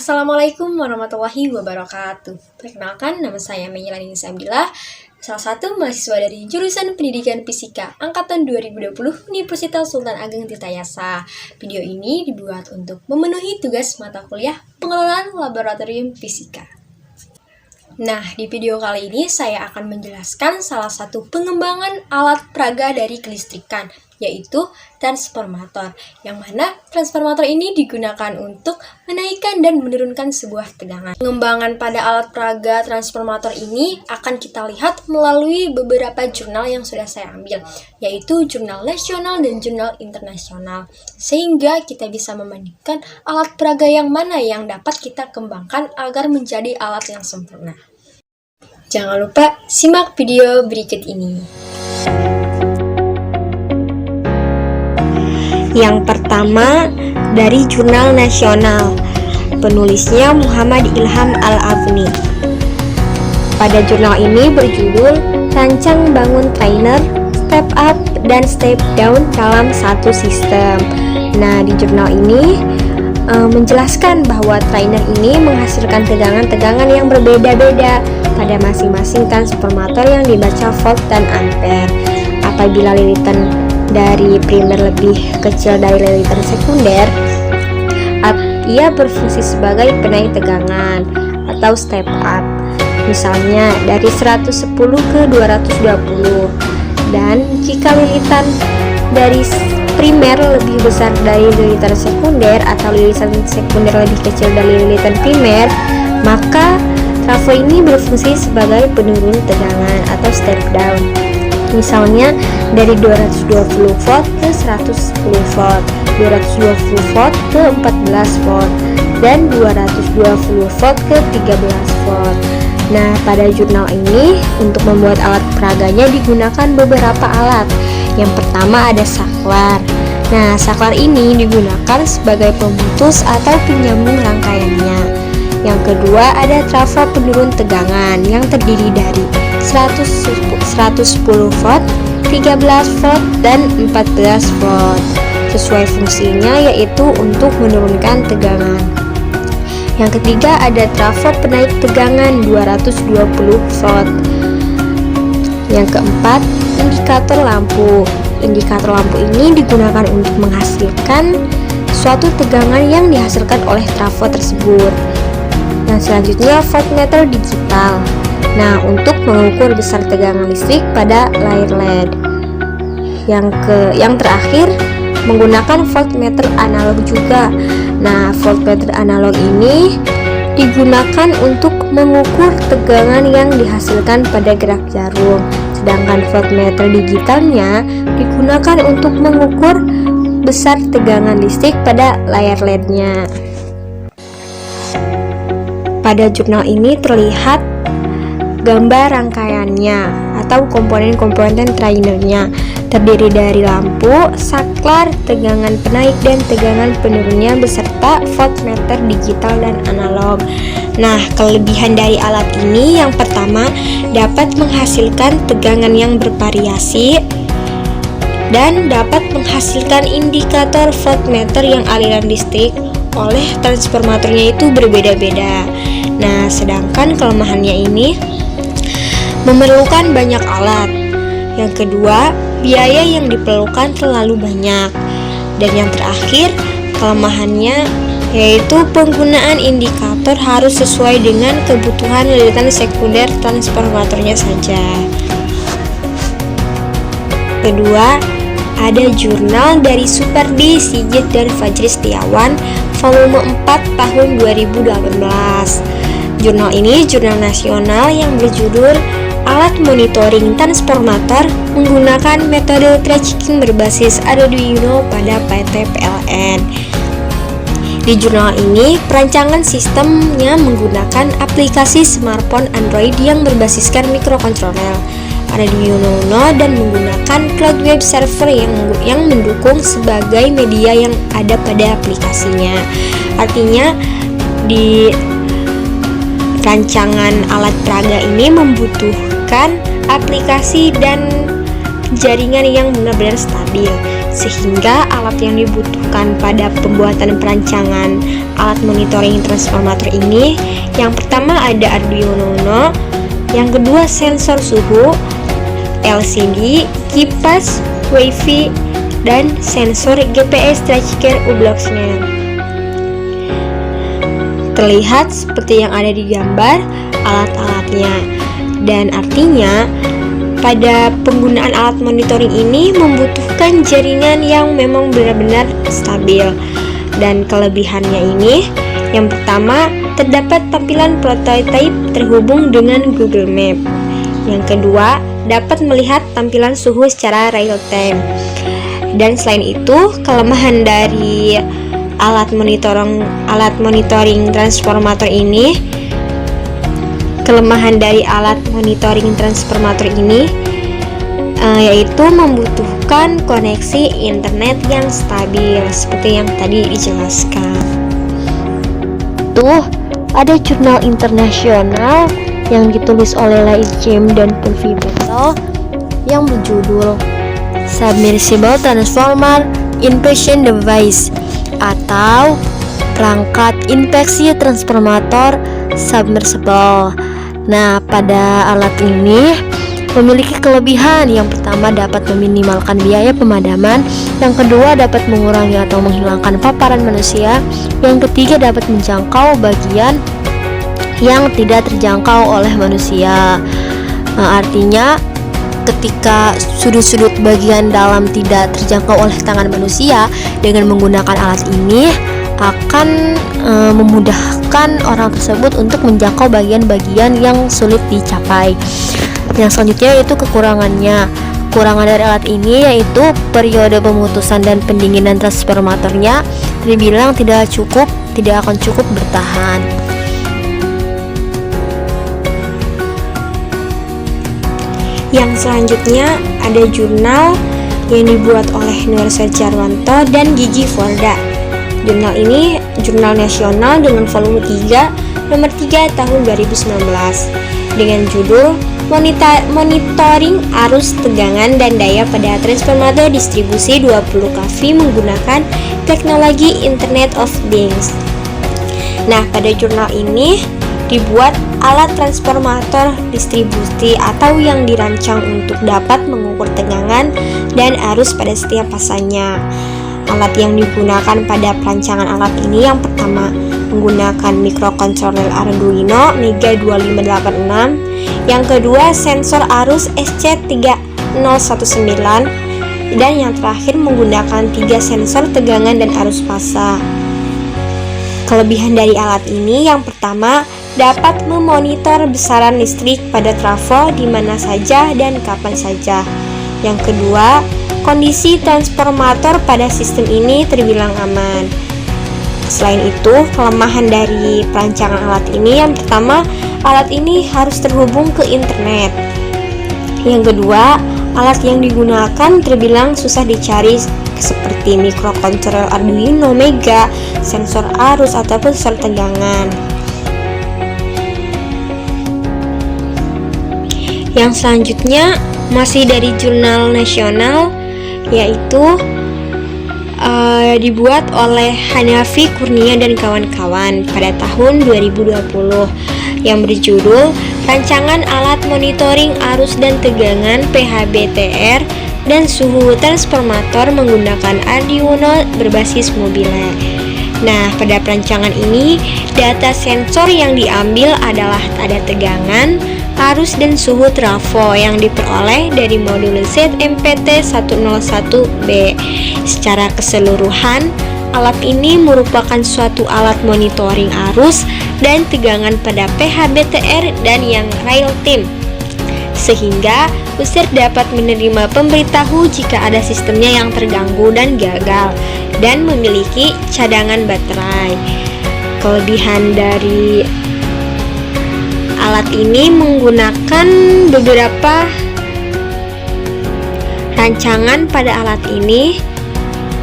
Assalamualaikum warahmatullahi wabarakatuh. Perkenalkan, nama saya Meilani Sabila, salah satu mahasiswa dari jurusan Pendidikan Fisika Angkatan 2020 Universitas Sultan Ageng Tirtayasa. Video ini dibuat untuk memenuhi tugas mata kuliah Pengelolaan Laboratorium Fisika. Nah, di video kali ini saya akan menjelaskan salah satu pengembangan alat peraga dari kelistrikan, yaitu transformator, yang mana transformator ini digunakan untuk menaikkan dan menurunkan sebuah tegangan. Pengembangan pada alat peraga transformator ini akan kita lihat melalui beberapa jurnal yang sudah saya ambil, yaitu jurnal nasional dan jurnal internasional, sehingga kita bisa membandingkan alat peraga yang mana yang dapat kita kembangkan agar menjadi alat yang sempurna. Jangan lupa simak video berikut ini. Yang pertama dari jurnal nasional, penulisnya Muhammad Ilham Al-Afni. Pada jurnal ini berjudul Rancang Bangun Trainer, Step Up dan Step Down dalam satu sistem. Nah, di jurnal ini menjelaskan bahwa trainer ini menghasilkan tegangan-tegangan yang berbeda-beda pada masing-masing transformator yang dibaca volt dan ampere. Apabila lilitan dari primer lebih kecil dari lilitan sekunder, ia berfungsi sebagai penaik tegangan atau step up, misalnya dari 110 ke 220. Dan jika lilitan dari primer lebih besar dari lilitan sekunder atau lilitan sekunder lebih kecil dari lilitan primer, maka trafo ini berfungsi sebagai penurun tegangan atau step down, misalnya dari 220 volt ke 110 volt, 220 volt ke 14 volt, dan 220 volt ke 13 volt. Nah, pada jurnal ini untuk membuat alat peraganya digunakan beberapa alat. Yang pertama ada saklar. Nah, saklar ini digunakan sebagai pemutus atau penyambung rangkaiannya. Yang kedua ada trafo penurun tegangan yang terdiri dari 110 volt, 13 volt, dan 14 volt. Sesuai fungsinya yaitu untuk menurunkan tegangan. Yang ketiga ada trafo penaik tegangan 220 volt. Yang keempat, indikator lampu. Indikator lampu ini digunakan untuk menghasilkan suatu tegangan yang dihasilkan oleh trafo tersebut. Nah, selanjutnya voltmeter digital. Nah, untuk mengukur besar tegangan listrik pada layar LED. Yang terakhir menggunakan voltmeter analog juga. Nah, voltmeter analog ini digunakan untuk mengukur tegangan yang dihasilkan pada gerak jarum. Sedangkan voltmeter digitalnya digunakan untuk mengukur besar tegangan listrik pada layar LED-nya. Pada jurnal ini terlihat gambar rangkaiannya atau komponen-komponen trainernya, terdiri dari lampu, saklar, tegangan penaik dan tegangan penurunnya beserta voltmeter digital dan analog. Nah, kelebihan dari alat ini yang pertama dapat menghasilkan tegangan yang bervariasi dan dapat menghasilkan indikator voltmeter yang aliran listrik oleh transformatornya itu berbeda-beda. Nah, sedangkan kelemahannya ini memerlukan banyak alat. Yang kedua, biaya yang diperlukan terlalu banyak. Dan yang terakhir, kelemahannya yaitu penggunaan indikator harus sesuai dengan kebutuhan lilitan sekunder transformatornya saja. Kedua, ada jurnal dari Supardi, Sigit, dan Fajri Setiawan, volume 4 tahun 2018. Jurnal ini jurnal nasional yang berjudul Alat Monitoring Transformator menggunakan metode tracking berbasis Arduino pada PT PLN. Di jurnal ini, perancangan sistemnya menggunakan aplikasi smartphone Android yang berbasiskan microcontroller Arduino Uno dan menggunakan cloud web server yang mendukung sebagai media yang ada pada aplikasinya. Artinya, di rancangan alat peraga ini membutuhkan aplikasi dan jaringan yang benar-benar stabil, sehingga alat yang dibutuhkan pada pembuatan perancangan alat monitoring transformator ini, yang pertama ada Arduino Uno, yang kedua sensor suhu, LCD, kipas, WiFi, dan sensor GPS Tracker U-Blocksnya. Terlihat seperti yang ada di gambar alat-alatnya, dan artinya pada penggunaan alat monitoring ini membutuhkan jaringan yang memang benar-benar stabil. Dan kelebihannya ini, yang pertama, terdapat tampilan prototype terhubung dengan Google Map. Yang kedua, dapat melihat tampilan suhu secara real time. Dan selain itu, kelemahan dari alat monitoring transformator ini yaitu membutuhkan koneksi internet yang stabil seperti yang tadi dijelaskan. Tuh, ada jurnal internasional yang ditulis oleh Lai Jim dan Purvi Patel yang berjudul Submersible Transformer Inspection Device atau perangkat inspeksi transformator submersible. Nah, pada alat ini memiliki kelebihan. Yang pertama, dapat meminimalkan biaya pemadaman. Yang kedua, dapat mengurangi atau menghilangkan paparan manusia. Yang ketiga, dapat menjangkau bagian yang tidak terjangkau oleh manusia. Nah, artinya ketika sudut-sudut bagian dalam tidak terjangkau oleh tangan manusia, dengan menggunakan alat ini akan memudahkan orang tersebut untuk menjangkau bagian-bagian yang sulit dicapai. Yang selanjutnya yaitu kekurangannya. Kekurangan dari alat ini yaitu periode pemutusan dan pendinginan transformatornya terbilang tidak akan cukup bertahan. Yang selanjutnya ada jurnal yang dibuat oleh Nursa Jarwanto dan Gigi Forda. Jurnal ini jurnal nasional dengan volume 3 nomor 3 tahun 2019 dengan judul Monitoring Arus Tegangan dan Daya pada Transformator Distribusi 20 kV menggunakan Teknologi Internet of Things. Nah, pada jurnal ini dibuat alat transformator distribusi atau yang dirancang untuk dapat mengukur tegangan dan arus pada setiap pasanya. Alat yang digunakan pada perancangan alat ini yang pertama menggunakan microcontroller Arduino Mega 2586, yang kedua sensor arus SC3019, dan yang terakhir menggunakan 3 sensor tegangan dan arus fasa. Kelebihan dari alat ini yang pertama dapat memonitor besaran listrik pada trafo di mana saja dan kapan saja. Yang kedua, kondisi transformator pada sistem ini terbilang aman. Selain itu, kelemahan dari perancangan alat ini yang pertama, alat ini harus terhubung ke internet. Yang kedua, alat yang digunakan terbilang susah dicari seperti microcontroller Arduino Mega, sensor arus ataupun sensor tegangan. Yang selanjutnya masih dari jurnal nasional, yaitu dibuat oleh Hanafi Kurnia dan kawan-kawan pada tahun 2020 yang berjudul Rancangan Alat Monitoring Arus dan Tegangan PHBTR dan Suhu Transformator Menggunakan Arduino Berbasis Mobile. Nah, pada perancangan ini data sensor yang diambil adalah ada tegangan, arus dan suhu trafo yang diperoleh dari modul ZMPT101B. Secara keseluruhan, alat ini merupakan suatu alat monitoring arus dan tegangan pada PHBTR dan yang real time, sehingga user dapat menerima pemberitahu jika ada sistemnya yang terganggu dan gagal, dan memiliki cadangan baterai. Kelebihan dari alat ini menggunakan beberapa rancangan pada alat ini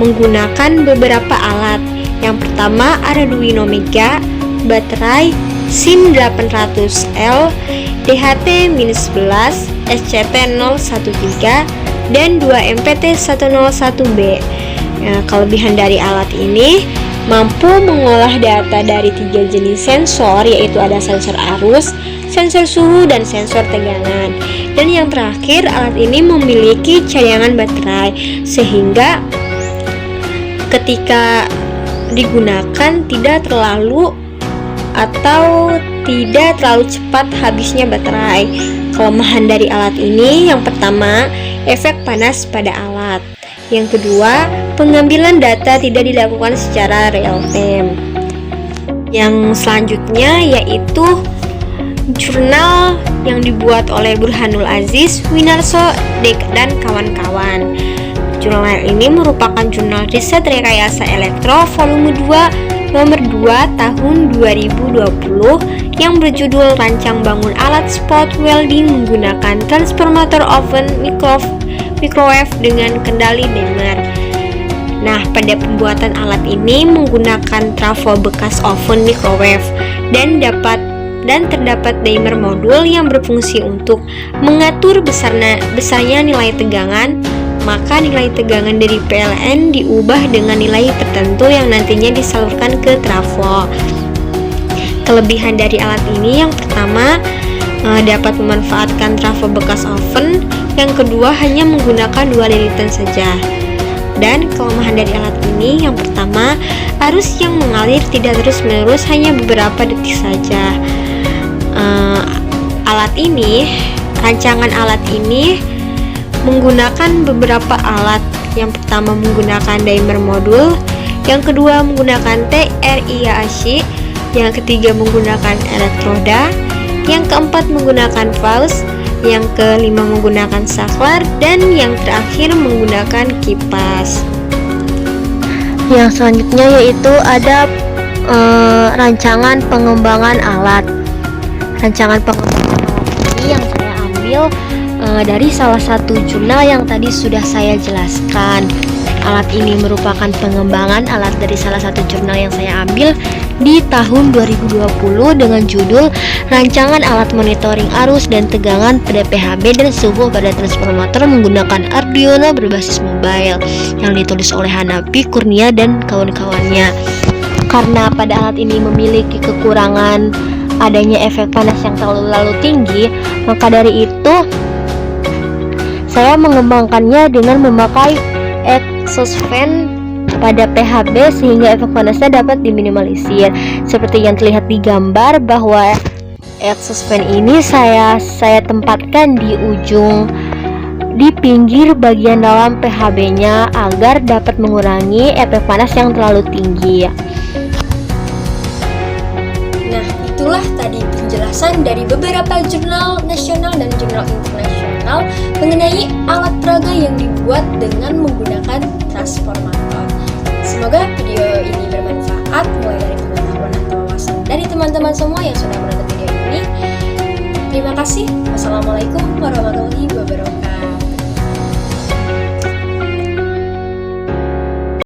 menggunakan beberapa alat. Yang pertama Arduino Mega, baterai SIM800L, DHT-11, SCP-013, dan 2 MPT-101B. Nah, kelebihan dari alat ini mampu mengolah data dari 3 jenis sensor, yaitu ada sensor arus, sensor suhu, dan sensor tegangan. Dan yang terakhir, alat ini memiliki cadangan baterai sehingga ketika digunakan tidak terlalu cepat habisnya baterai. Kelemahan dari alat ini yang pertama, efek panas pada alat. Yang kedua, pengambilan data tidak dilakukan secara real time. Yang selanjutnya yaitu jurnal yang dibuat oleh Burhanul Aziz, Winarso, dan kawan-kawan. Jurnal ini merupakan jurnal riset rekayasa elektro volume 2 nomor 2 tahun 2020 yang berjudul Rancang Bangun Alat Spot Welding menggunakan transformator oven microwave dengan kendali dimmer. Nah, pada pembuatan alat ini menggunakan trafo bekas oven microwave dan terdapat dimmer modul yang berfungsi untuk mengatur besarnya nilai tegangan. Maka nilai tegangan dari PLN diubah dengan nilai tertentu yang nantinya disalurkan ke trafo. Kelebihan dari alat ini yang pertama, dapat memanfaatkan trafo bekas oven. Yang kedua, hanya menggunakan 2 lilitan saja. Dan kelemahan dari alat ini yang pertama, arus yang mengalir tidak terus-menerus, hanya beberapa detik saja. Rancangan alat ini menggunakan beberapa alat. Yang pertama menggunakan dimmer modul, yang kedua menggunakan TRIAC, yang ketiga menggunakan elektroda, yang keempat menggunakan fuse, yang kelima menggunakan saklar, dan yang terakhir menggunakan kipas. Yang selanjutnya yaitu ada rancangan pengembangan alat. Rancangan pengembangan alat ini yang saya ambil dari salah satu jurnal yang tadi sudah saya jelaskan. Alat ini merupakan pengembangan alat dari salah satu jurnal yang saya ambil di tahun 2020 dengan judul Rancangan Alat Monitoring Arus dan Tegangan pada PHB dan Suhu pada Transformator menggunakan Arduino berbasis mobile, yang ditulis oleh Hanapi Kurnia dan kawan-kawannya. Karena pada alat ini memiliki kekurangan adanya efek panas yang terlalu tinggi, maka dari itu saya mengembangkannya dengan memakai exhaust fan pada PHB sehingga efek panasnya dapat diminimalisir. Seperti yang terlihat di gambar bahwa exhaust fan ini saya tempatkan di pinggir bagian dalam PHB-nya agar dapat mengurangi efek panas yang terlalu tinggi. Nah, itulah tadi penjelasan dari beberapa jurnal nasional dan jurnal internasional mengenai alat peraga yang dibuat dengan menggunakan transformator. Semoga video ini bermanfaat mulai dari pengetahuan atau wawasan dari teman-teman semua yang sudah menonton video ini. Terima kasih. Wassalamualaikum warahmatullahi wabarakatuh.